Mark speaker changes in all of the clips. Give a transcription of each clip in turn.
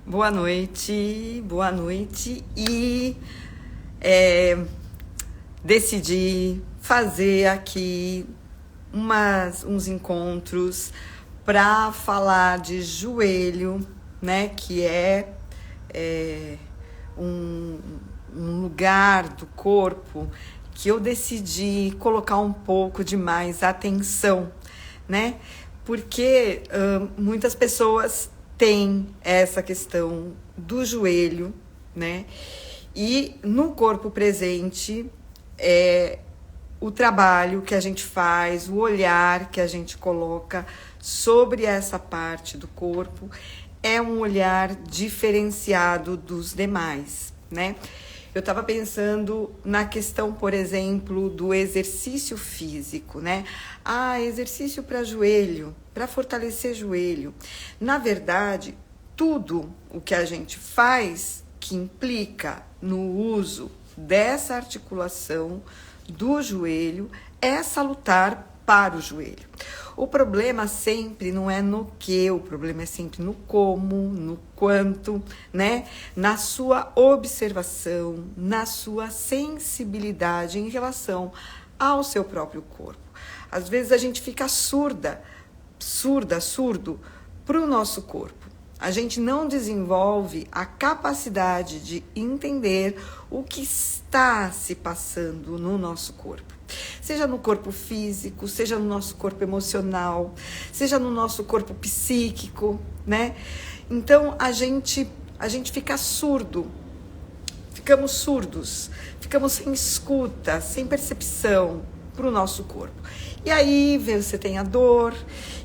Speaker 1: Boa noite, boa noite. Decidi fazer aqui uns encontros para falar de joelho, né? Que é um lugar do corpo que eu decidi colocar um pouco de mais atenção, né? Porque muitas pessoas têm essa questão do joelho, né? E no corpo presente, o trabalho que a gente faz, o olhar que a gente coloca sobre essa parte do corpo é um olhar diferenciado dos demais, né? Eu estava pensando na questão, por exemplo, do exercício físico, né? Exercício para joelho, para fortalecer joelho. Na verdade, tudo o que a gente faz que implica no uso dessa articulação do joelho é salutar para o joelho. O problema sempre não é no que, o problema é sempre no como, no quanto, né? Na sua observação, na sua sensibilidade em relação ao seu próprio corpo. Às vezes a gente fica surdo para o nosso corpo. A gente não desenvolve a capacidade de entender o que está se passando no nosso corpo. Seja no corpo físico, seja no nosso corpo emocional, seja no nosso corpo psíquico, né? Então a gente fica surdo, ficamos surdos, ficamos sem escuta, sem percepção para o nosso corpo. E aí você tem a dor,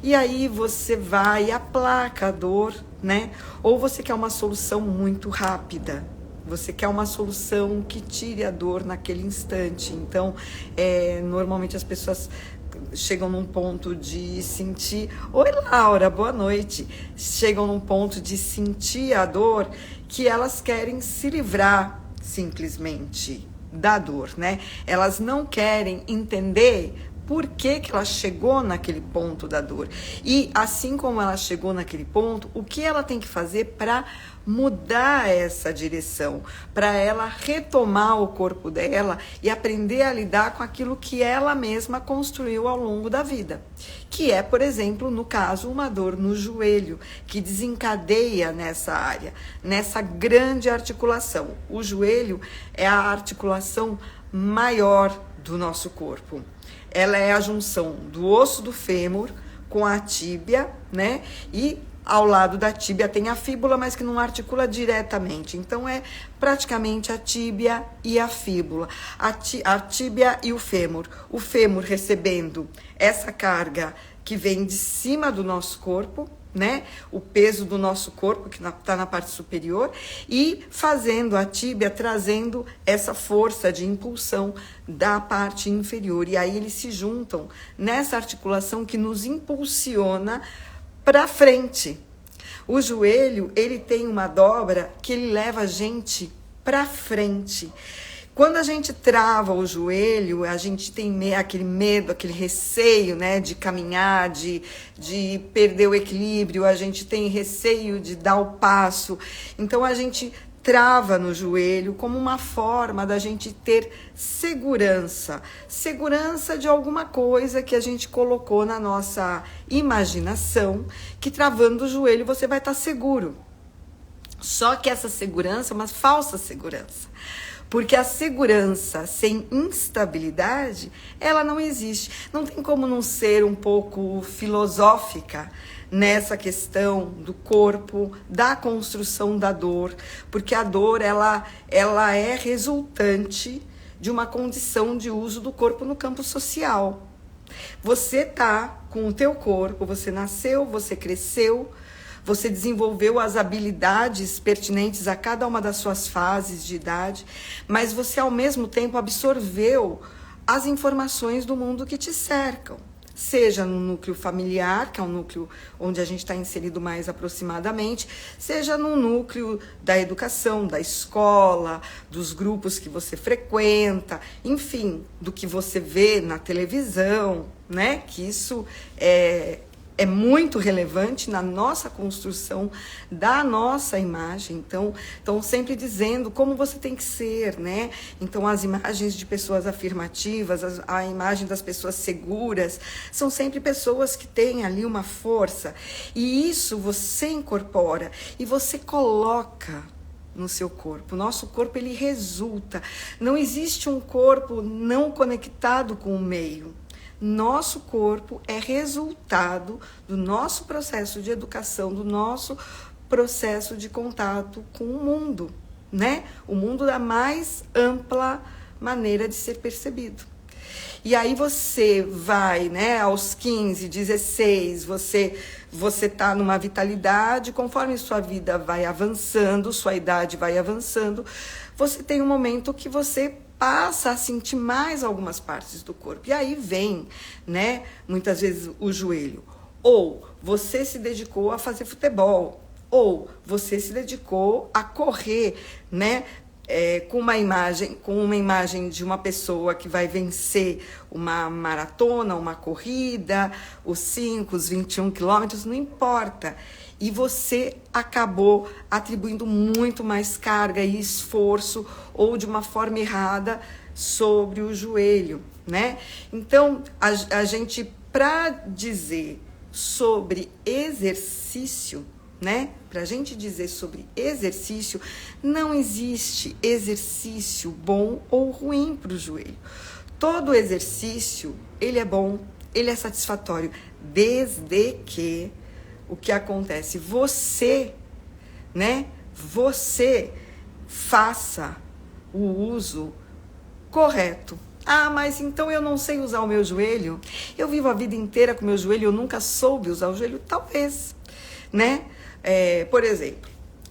Speaker 1: e aí você vai e aplaca a dor, né? Ou você quer uma solução muito rápida, você quer uma solução que tire a dor naquele instante. Então, normalmente as pessoas chegam num ponto de sentir... Oi, Laura, boa noite. Chegam num ponto de sentir a dor que elas querem se livrar simplesmente da dor, né? Elas não querem entender por que ela chegou naquele ponto da dor. E assim como ela chegou naquele ponto, o que ela tem que fazer para mudar essa direção, para ela retomar o corpo dela e aprender a lidar com aquilo que ela mesma construiu ao longo da vida. Que é, por exemplo, no caso, uma dor no joelho, que desencadeia nessa área, nessa grande articulação. O joelho é a articulação maior do nosso corpo. Ela é a junção do osso do fêmur com a tíbia, né? E ao lado da tíbia tem a fíbula, mas que não articula diretamente. Então, é praticamente a tíbia e a fíbula. A tíbia e o fêmur. O fêmur recebendo essa carga que vem de cima do nosso corpo, né? O peso do nosso corpo, que está na parte superior, e fazendo a tíbia, trazendo essa força de impulsão da parte inferior. E aí eles se juntam nessa articulação que nos impulsiona para frente. O joelho, ele tem uma dobra que ele leva a gente para frente. Quando a gente trava o joelho, a gente tem aquele medo, aquele receio, né, de caminhar, de perder o equilíbrio, a gente tem receio de dar o passo. Então a gente trava no joelho como uma forma da gente ter segurança de alguma coisa que a gente colocou na nossa imaginação, que travando o joelho você vai estar seguro. Só que essa segurança é uma falsa segurança. Porque a segurança sem instabilidade, ela não existe. Não tem como não ser um pouco filosófica nessa questão do corpo, da construção da dor. Porque a dor, ela é resultante de uma condição de uso do corpo no campo social. Você tá com o teu corpo, você nasceu, você cresceu, você desenvolveu as habilidades pertinentes a cada uma das suas fases de idade, mas você, ao mesmo tempo, absorveu as informações do mundo que te cercam. Seja no núcleo familiar, que é um núcleo onde a gente está inserido mais aproximadamente, seja no núcleo da educação, da escola, dos grupos que você frequenta, enfim, do que você vê na televisão, né? Que isso é é muito relevante na nossa construção da nossa imagem. Então, estão sempre dizendo como você tem que ser, né? Então, as imagens de pessoas afirmativas, a imagem das pessoas seguras, são sempre pessoas que têm ali uma força. E isso você incorpora e você coloca no seu corpo. Nosso corpo, ele resulta. Não existe um corpo não conectado com o meio. Nosso corpo é resultado do nosso processo de educação, do nosso processo de contato com o mundo, né? O mundo da mais ampla maneira de ser percebido. E aí você vai, né, aos 15, 16, você tá numa vitalidade, conforme sua vida vai avançando, sua idade vai avançando, você tem um momento que você passa a sentir mais algumas partes do corpo. E aí vem, né, muitas vezes o joelho. Ou você se dedicou a fazer futebol, ou você se dedicou a correr, né? Com uma imagem de uma pessoa que vai vencer uma maratona, uma corrida, os 5, os 21 quilômetros, não importa. E você acabou atribuindo muito mais carga e esforço, ou de uma forma errada, sobre o joelho, né? Então, a gente, para dizer sobre exercício, né? Para a gente dizer sobre exercício, não existe exercício bom ou ruim para o joelho. Todo exercício, ele é bom, ele é satisfatório, desde que o que acontece, você, né? Você faça o uso correto. Ah, mas então eu não sei usar o meu joelho? Eu vivo a vida inteira com o meu joelho, eu nunca soube usar o joelho? Talvez, né? Por exemplo,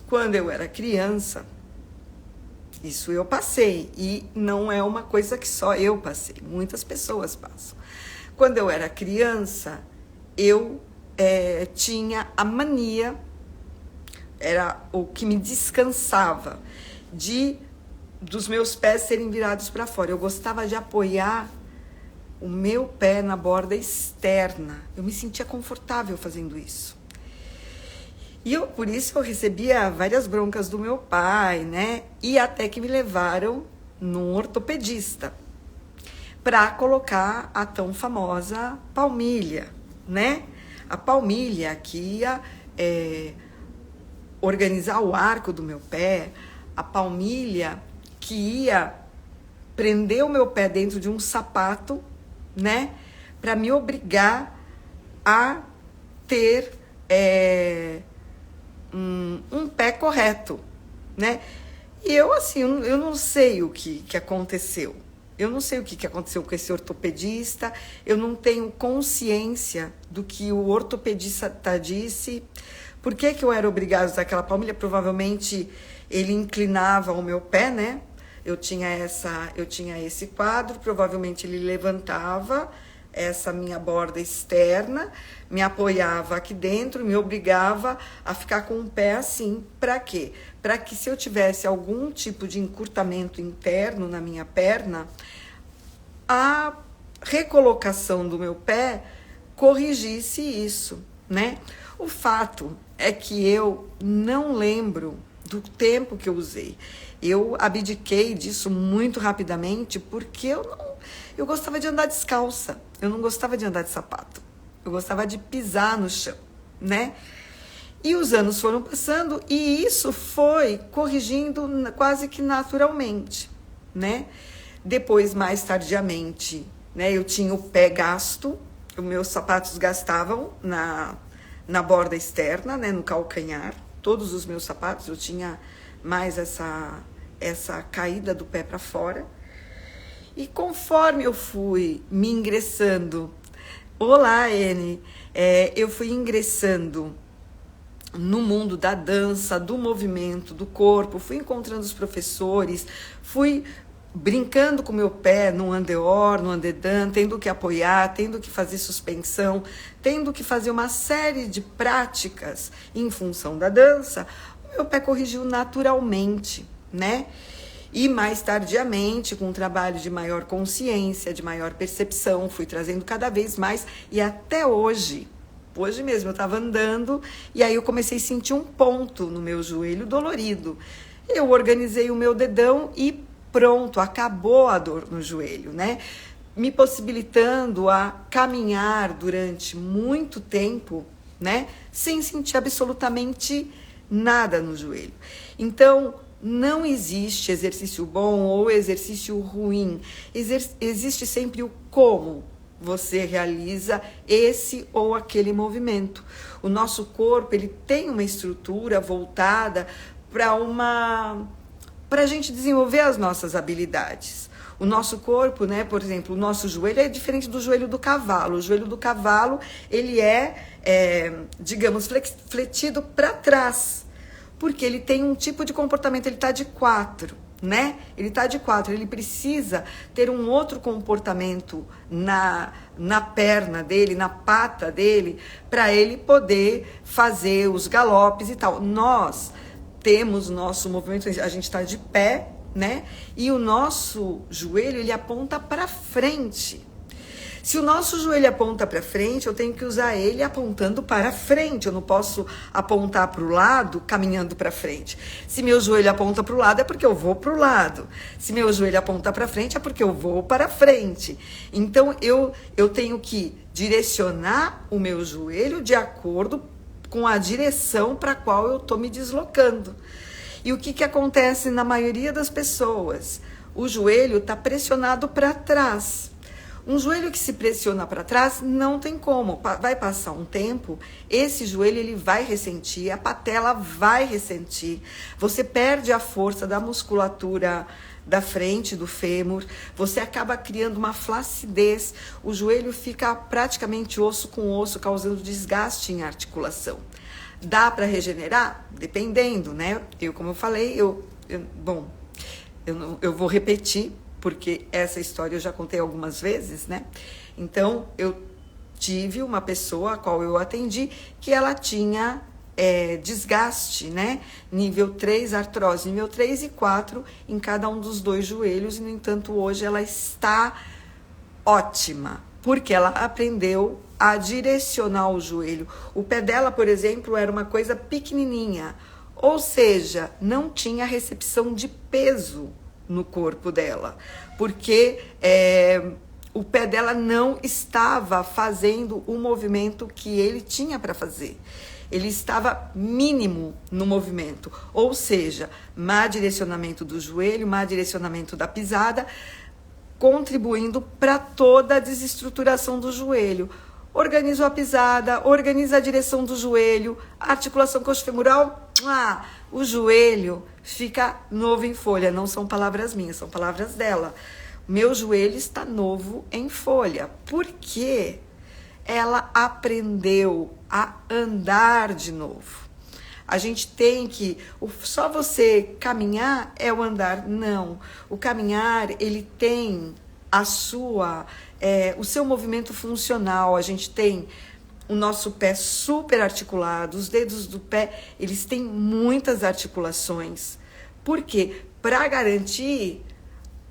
Speaker 1: quando eu era criança, isso eu passei, e não é uma coisa que só eu passei, muitas pessoas passam. Quando eu era criança, eu tinha a mania, era o que me descansava, dos meus pés serem virados para fora. Eu gostava de apoiar o meu pé na borda externa, eu me sentia confortável fazendo isso. E por isso eu recebia várias broncas do meu pai, né? E até que me levaram num ortopedista para colocar a tão famosa palmilha, né? A palmilha que ia organizar o arco do meu pé, a palmilha que ia prender o meu pé dentro de um sapato, né? Para me obrigar a ter um pé correto, né? E eu, assim, eu não sei o que aconteceu. Eu não sei o que aconteceu com esse ortopedista, eu não tenho consciência do que o ortopedista disse. Por que eu era obrigada a usar aquela palmilha? Provavelmente ele inclinava o meu pé, né? Eu tinha esse quadro, provavelmente ele levantava essa minha borda externa, me apoiava aqui dentro, me obrigava a ficar com o pé assim. Para quê? Para que, se eu tivesse algum tipo de encurtamento interno na minha perna, a recolocação do meu pé corrigisse isso, né? O fato é que eu não lembro do tempo que eu usei. Eu abdiquei disso muito rapidamente porque eu gostava de andar descalça. Eu não gostava de andar de sapato. Eu gostava de pisar no chão, né? E os anos foram passando e isso foi corrigindo quase que naturalmente, né? Depois, mais tardiamente, né, eu tinha o pé gasto, os meus sapatos gastavam na borda externa, né, no calcanhar. Todos os meus sapatos, eu tinha mais essa caída do pé para fora. E conforme eu fui me ingressando, olá, Ene, eu fui ingressando no mundo da dança, do movimento, do corpo, fui encontrando os professores, fui brincando com meu pé no andeor, no andedan, tendo que apoiar, tendo que fazer suspensão, tendo que fazer uma série de práticas em função da dança, o meu pé corrigiu naturalmente, né? E mais tardiamente, com um trabalho de maior consciência, de maior percepção, fui trazendo cada vez mais, e até hoje, Hoje mesmo eu estava andando e aí eu comecei a sentir um ponto no meu joelho dolorido. Eu organizei o meu dedão e pronto, acabou a dor no joelho, né? Me possibilitando a caminhar durante muito tempo, né? Sem sentir absolutamente nada no joelho. Então, não existe exercício bom ou exercício ruim. Existe sempre o como você realiza esse ou aquele movimento. O nosso corpo, ele tem uma estrutura voltada para a gente desenvolver as nossas habilidades. O nosso corpo, né, por exemplo, o nosso joelho é diferente do joelho do cavalo. O joelho do cavalo, ele digamos, fletido para trás, porque ele tem um tipo de comportamento, ele está de 4, né? Ele está de 4, ele precisa ter um outro comportamento na perna dele, na pata dele, para ele poder fazer os galopes e tal. Nós temos nosso movimento, a gente está de pé, né? E o nosso joelho, ele aponta para frente. Se o nosso joelho aponta para frente, eu tenho que usar ele apontando para frente. Eu não posso apontar para o lado caminhando para frente. Se meu joelho aponta para o lado, é porque eu vou para o lado. Se meu joelho aponta para frente, é porque eu vou para frente. Então, eu tenho que direcionar o meu joelho de acordo com a direção para a qual eu estou me deslocando. E o que acontece na maioria das pessoas? O joelho está pressionado para trás. Um joelho que se pressiona para trás não tem como. Vai passar um tempo, esse joelho ele vai ressentir, a patela vai ressentir. Você perde a força da musculatura da frente do fêmur, você acaba criando uma flacidez, o joelho fica praticamente osso com osso, causando desgaste em articulação. Dá para regenerar? Dependendo, né? Como eu falei, eu vou repetir, porque essa história eu já contei algumas vezes, né? Então, eu tive uma pessoa a qual eu atendi que ela tinha desgaste, né? Nível 3, artrose, nível 3 e 4 em cada um dos dois joelhos, e, no entanto, hoje ela está ótima, porque ela aprendeu a direcionar o joelho. O pé dela, por exemplo, era uma coisa pequenininha, ou seja, não tinha recepção de peso no corpo dela, porque o pé dela não estava fazendo o movimento que ele tinha para fazer. Ele estava mínimo no movimento, ou seja, má direcionamento do joelho, má direcionamento da pisada, contribuindo para toda a desestruturação do joelho. Organiza a pisada, organiza a direção do joelho, a articulação coxofemoral, o joelho fica novo em folha. Não são palavras minhas, são palavras dela. Meu joelho está novo em folha. Por quê? Ela aprendeu a andar de novo. A gente tem que... Só você caminhar é o andar? Não. O caminhar, ele tem o seu movimento funcional. A gente tem o nosso pé super articulado. Os dedos do pé, eles têm muitas articulações. Por quê? Para garantir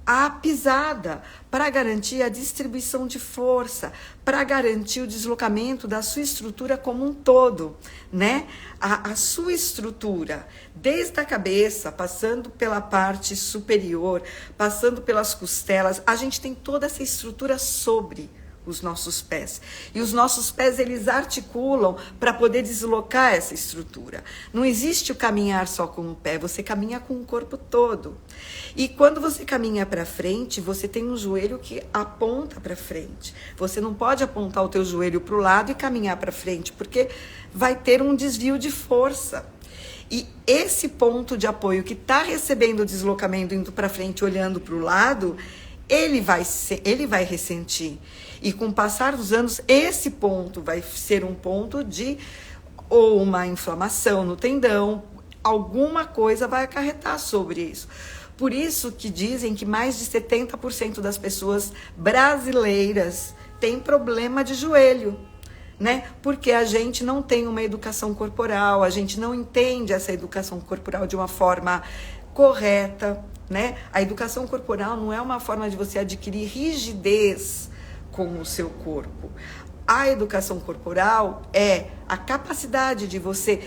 Speaker 1: a pisada, para garantir a distribuição de força, para garantir o deslocamento da sua estrutura como um todo, né? A sua estrutura, desde a cabeça, passando pela parte superior, passando pelas costelas, a gente tem toda essa estrutura sobre os nossos pés. E os nossos pés, eles articulam para poder deslocar essa estrutura. Não existe o caminhar só com o pé, você caminha com o corpo todo. E quando você caminha para frente, você tem um joelho que aponta para frente. Você não pode apontar o teu joelho para o lado e caminhar para frente, porque vai ter um desvio de força. E esse ponto de apoio que está recebendo o deslocamento, indo para frente, olhando para o lado, ele vai ressentir. E com o passar dos anos, esse ponto vai ser um ponto de ou uma inflamação no tendão, alguma coisa vai acarretar sobre isso. Por isso que dizem que mais de 70% das pessoas brasileiras têm problema de joelho, né? Porque a gente não tem uma educação corporal, a gente não entende essa educação corporal de uma forma correta, né? A educação corporal não é uma forma de você adquirir rigidez com o seu corpo. a educação corporal é a capacidade de você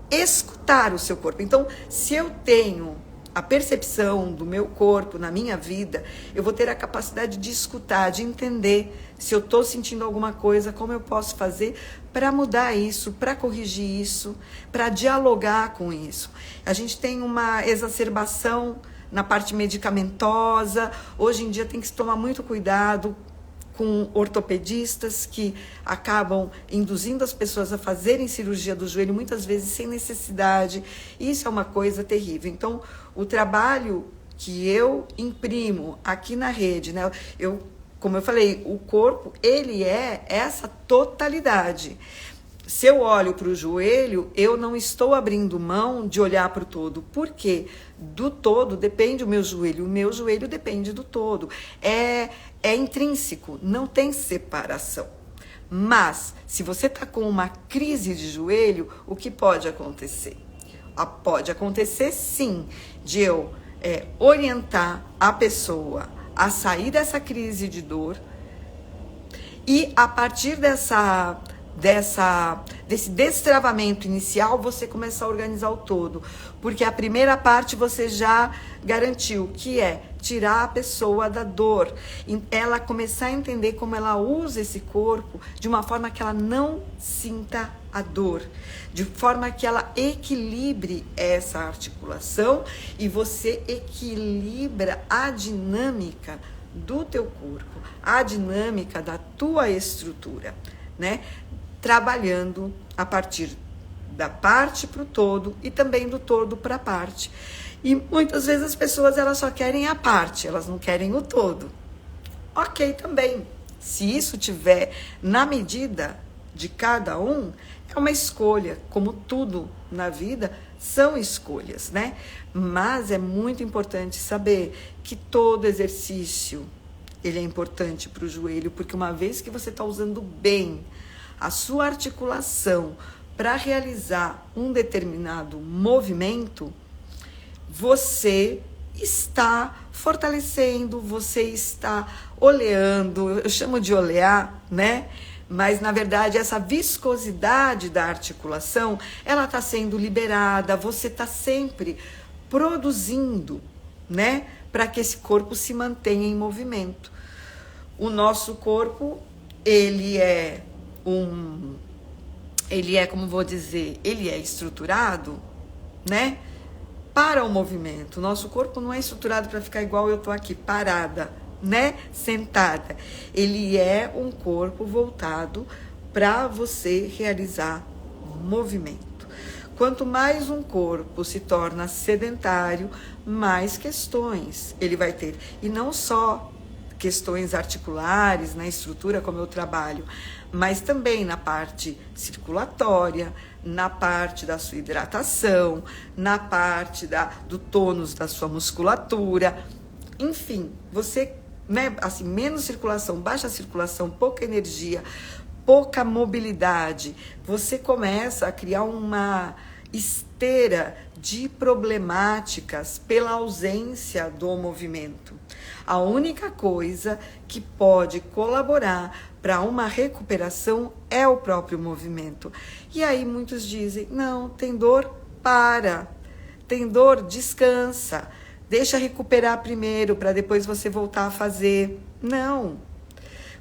Speaker 1: escutar o seu corpo. Então, se eu tenho a percepção do meu corpo na minha vida, eu vou ter a capacidade de escutar, de entender se eu estou sentindo alguma coisa, como eu posso fazer para mudar isso, para corrigir isso, para dialogar com isso. A gente tem uma exacerbação na parte medicamentosa. Hoje em dia tem que se tomar muito cuidado com ortopedistas que acabam induzindo as pessoas a fazerem cirurgia do joelho, muitas vezes sem necessidade. Isso é uma coisa terrível. Então, o trabalho que eu imprimo aqui na rede, né? Como eu falei, o corpo, ele é essa totalidade. Se eu olho para o joelho, eu não estou abrindo mão de olhar para o todo. Por quê? Do todo depende o meu joelho depende do todo. É intrínseco, não tem separação. Mas, se você está com uma crise de joelho, o que pode acontecer? Pode acontecer, sim, de eu orientar a pessoa a sair dessa crise de dor e, a partir desse destravamento inicial, você começa a organizar o todo. Porque a primeira parte você já garantiu, que é tirar a pessoa da dor. Ela começar a entender como ela usa esse corpo de uma forma que ela não sinta a dor. De forma que ela equilibre essa articulação e você equilibra a dinâmica do teu corpo, a dinâmica da tua estrutura, né? Trabalhando a partir da parte para o todo e também do todo para a parte. E muitas vezes as pessoas elas só querem a parte, elas não querem o todo. Ok, também. Se isso tiver na medida de cada um, é uma escolha. Como tudo na vida, são escolhas, né? Mas é muito importante saber que todo exercício, ele é importante para o joelho, porque uma vez que você está usando bem a sua articulação para realizar um determinado movimento, você está fortalecendo, você está oleando, eu chamo de olear, né? Mas, na verdade, essa viscosidade da articulação, ela está sendo liberada, você está sempre produzindo, né? Para que esse corpo se mantenha em movimento. O nosso corpo, ele é, como vou dizer, ele é estruturado, né? Para o movimento. O nosso corpo não é estruturado para ficar igual eu estou aqui, parada, né? Sentada. Ele é um corpo voltado para você realizar movimento. Quanto mais um corpo se torna sedentário, mais questões ele vai ter. E não só questões articulares, na estrutura como eu trabalho, mas também na parte circulatória, na parte da sua hidratação, na parte do tônus da sua musculatura. Enfim, você, né, assim, menos circulação, baixa circulação, pouca energia, pouca mobilidade, você começa a criar uma esteira de problemáticas pela ausência do movimento. A única coisa que pode colaborar para uma recuperação é o próprio movimento. E aí muitos dizem, não, tem dor, para. Tem dor, descansa. Deixa recuperar primeiro para depois você voltar a fazer. Não.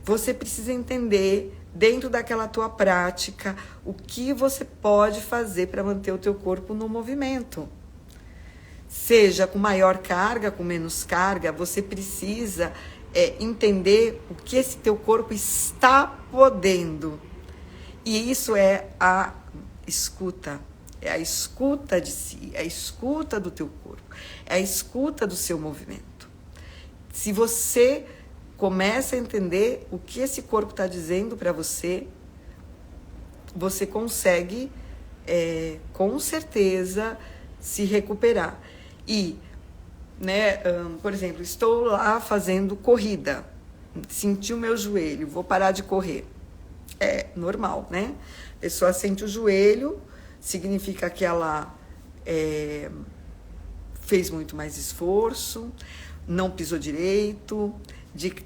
Speaker 1: Você precisa entender, dentro daquela tua prática, o que você pode fazer para manter o teu corpo no movimento. Seja com maior carga, com menos carga, você precisa entender o que esse teu corpo está podendo. E isso é a escuta. É a escuta de si, é a escuta do teu corpo, é a escuta do seu movimento. Se você começa a entender o que esse corpo está dizendo para você, você consegue, com certeza, se recuperar. E, né, por exemplo, estou lá fazendo corrida, senti o meu joelho, vou parar de correr. É normal, né? A pessoa sente o joelho, significa que ela fez muito mais esforço. não pisou direito,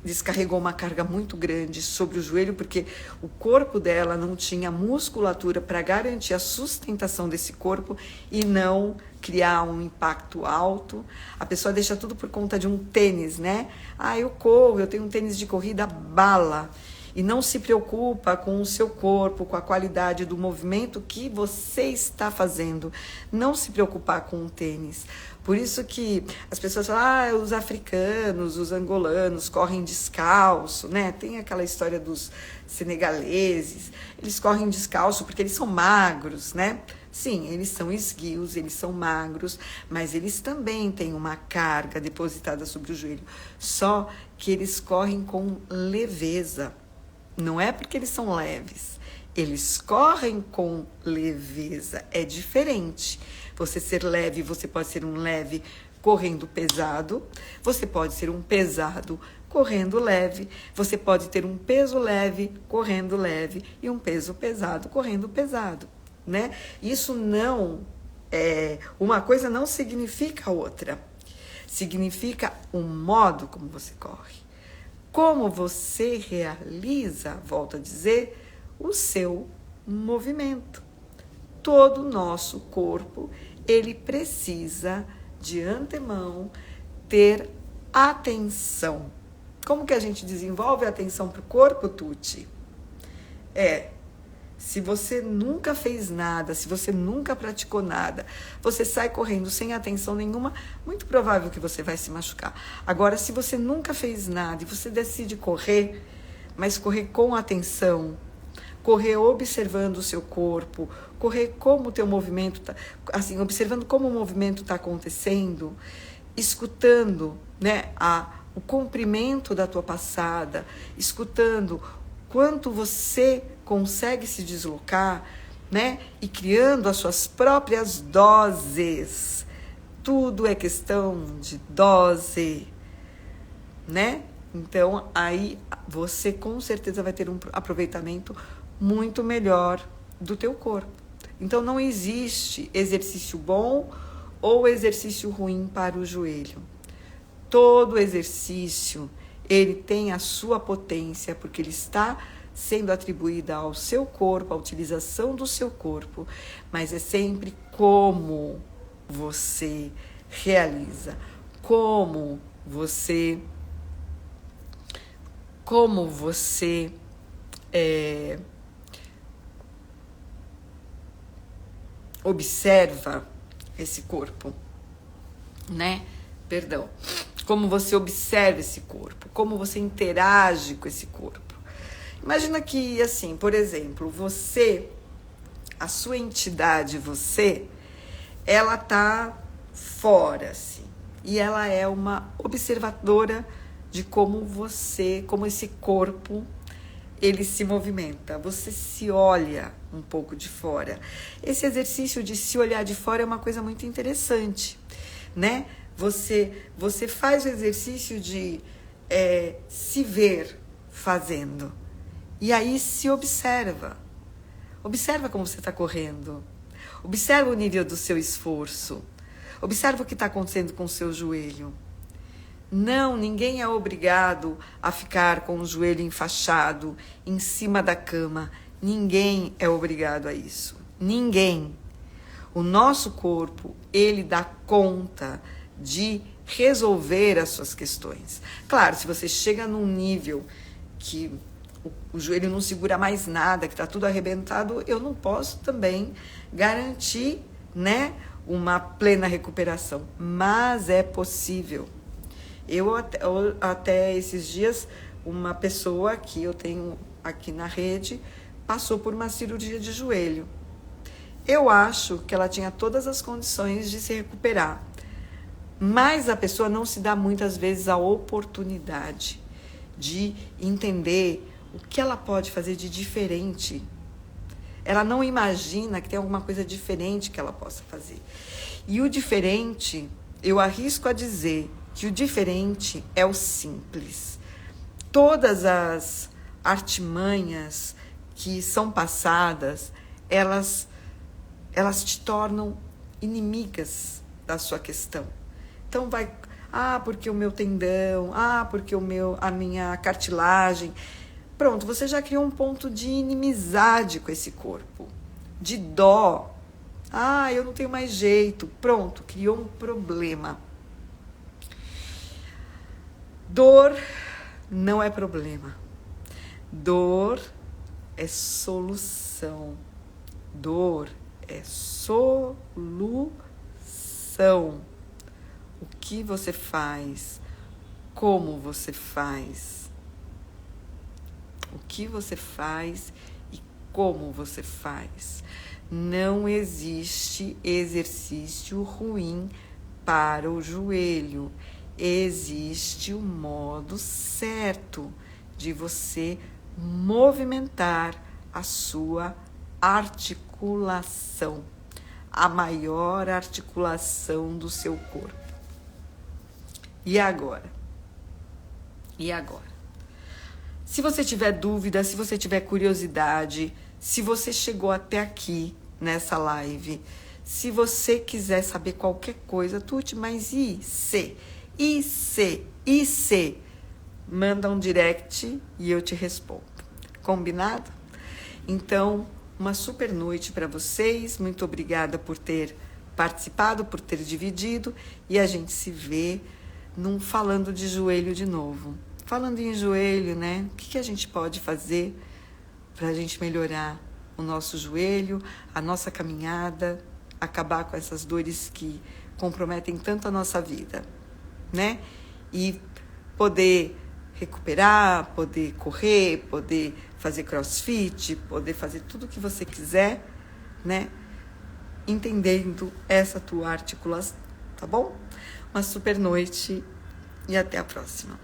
Speaker 1: descarregou uma carga muito grande sobre o joelho, porque o corpo dela não tinha musculatura para garantir a sustentação desse corpo e não criar um impacto alto. A pessoa deixa tudo por conta de um tênis, né? Ah, eu corro, eu tenho um tênis de corrida bala. E não se preocupa com o seu corpo, com a qualidade do movimento que você está fazendo. Não se preocupar com o tênis. Por isso que as pessoas falam, os africanos, os angolanos correm descalço, né? Tem aquela história dos senegaleses, eles correm descalço porque eles são magros, né? Sim, eles são esguios, eles são magros, mas eles também têm uma carga depositada sobre o joelho. Só que eles correm com leveza. Não é porque eles são leves, eles correm com leveza, é diferente. Você ser leve, você pode ser um leve correndo pesado, você pode ser um pesado correndo leve, você pode ter um peso leve correndo leve e um peso pesado correndo pesado, né? Isso não uma coisa não significa outra, significa o modo como você corre. Como você realiza, volto a dizer, o seu movimento. Todo o nosso corpo, ele precisa, de antemão, ter atenção. Como que a gente desenvolve a atenção para o corpo, Tuti? Se você nunca fez nada, se você nunca praticou nada, você sai correndo sem atenção nenhuma, muito provável que você vai se machucar. Agora, se você nunca fez nada e você decide correr, mas correr com atenção, correr observando o seu corpo, correr como o teu movimento está, assim, observando como o movimento está acontecendo, escutando, né, o comprimento da tua passada, escutando quanto você consegue se deslocar, né? E criando as suas próprias doses. Tudo é questão de dose, né? Então, aí você com certeza vai ter um aproveitamento muito melhor do teu corpo. Então, não existe exercício bom ou exercício ruim para o joelho. Todo exercício, ele tem a sua potência, porque ele está sendo atribuída ao seu corpo, à utilização do seu corpo, mas é sempre como você realiza, como você observa esse corpo, né? Perdão. Como você observa esse corpo, como você interage com esse corpo. Imagina que, assim, por exemplo, você, a sua entidade, você, ela tá fora, assim, e ela é uma observadora de como como esse corpo, ele se movimenta. Você se olha um pouco de fora. Esse exercício de se olhar de fora é uma coisa muito interessante, né? Você faz o exercício de se ver fazendo. E aí se observa. Observa como você está correndo. Observa o nível do seu esforço. Observa o que está acontecendo com o seu joelho. Não, ninguém é obrigado a ficar com o joelho enfaixado em cima da cama. Ninguém é obrigado a isso. Ninguém. O nosso corpo, ele dá conta de resolver as suas questões. Claro, se você chega num nível que o joelho não segura mais nada, que está tudo arrebentado, eu não posso também garantir, né, uma plena recuperação. Mas é possível. Eu até esses dias, uma pessoa que eu tenho aqui na rede passou por uma cirurgia de joelho. Eu acho que ela tinha todas as condições de se recuperar, mas a pessoa não se dá muitas vezes a oportunidade de entender o que ela pode fazer de diferente. Ela não imagina que tem alguma coisa diferente que ela possa fazer. E o diferente, eu arrisco a dizer que o diferente é o simples. Todas as artimanhas que são passadas, elas te tornam inimigas da sua questão. Então Ah, porque o meu tendão, ah, porque a minha cartilagem. Pronto, você já criou um ponto de inimizade com esse corpo, de dó. Ah, eu não tenho mais jeito. Pronto, criou um problema. Dor não é problema. Dor é solução. Dor é solução. O que você faz? Como você faz? O que você faz e como você faz? Não existe exercício ruim para o joelho. Existe o modo certo de você movimentar a sua articulação, a maior articulação do seu corpo. E agora? E agora? Se você tiver dúvida, se você tiver curiosidade, se você chegou até aqui nessa live, se você quiser saber qualquer coisa, Tuti, mas e se? Manda um direct e eu te respondo. Combinado? Então, uma super noite para vocês. Muito obrigada por ter participado, por ter dividido. E a gente se vê num Falando de Joelho de novo. Falando em joelho, né? O que a gente pode fazer para a gente melhorar o nosso joelho, a nossa caminhada, acabar com essas dores que comprometem tanto a nossa vida, né? E poder recuperar, poder correr, poder fazer crossfit, poder fazer tudo o que você quiser, né? Entendendo essa tua articulação, tá bom? Uma super noite e até a próxima.